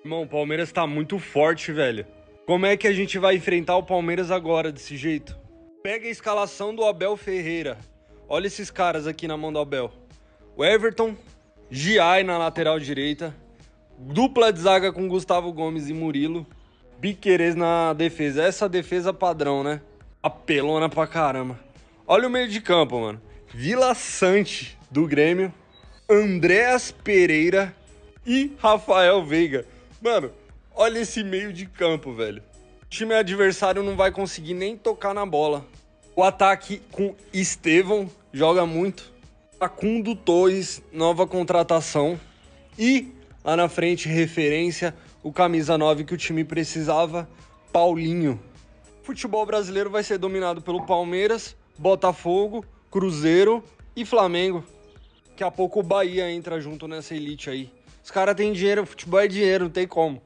Irmão, o Palmeiras tá muito forte, velho. Como é que a gente vai enfrentar o Palmeiras agora desse jeito? Pega a escalação do Abel Ferreira. Olha esses caras aqui na mão do Abel. O Everton, Giai na lateral direita, dupla de zaga com Gustavo Gomes e Murilo, Piquerez na defesa. Essa defesa padrão, né? Apelona pra caramba. Olha o meio de campo, mano. Vila Sante, do Grêmio, Andréas Pereira e Rafael Veiga. Mano, olha esse meio de campo, velho. O time adversário não vai conseguir nem tocar na bola. O ataque com Estevão, joga muito. Facundo Torres, nova contratação. E lá na frente, referência, o camisa 9 que o time precisava, Paulinho. O futebol brasileiro vai ser dominado pelo Palmeiras, Botafogo, Cruzeiro e Flamengo. Daqui a pouco o Bahia entra junto nessa elite aí. Os caras têm dinheiro, futebol é dinheiro, não tem como.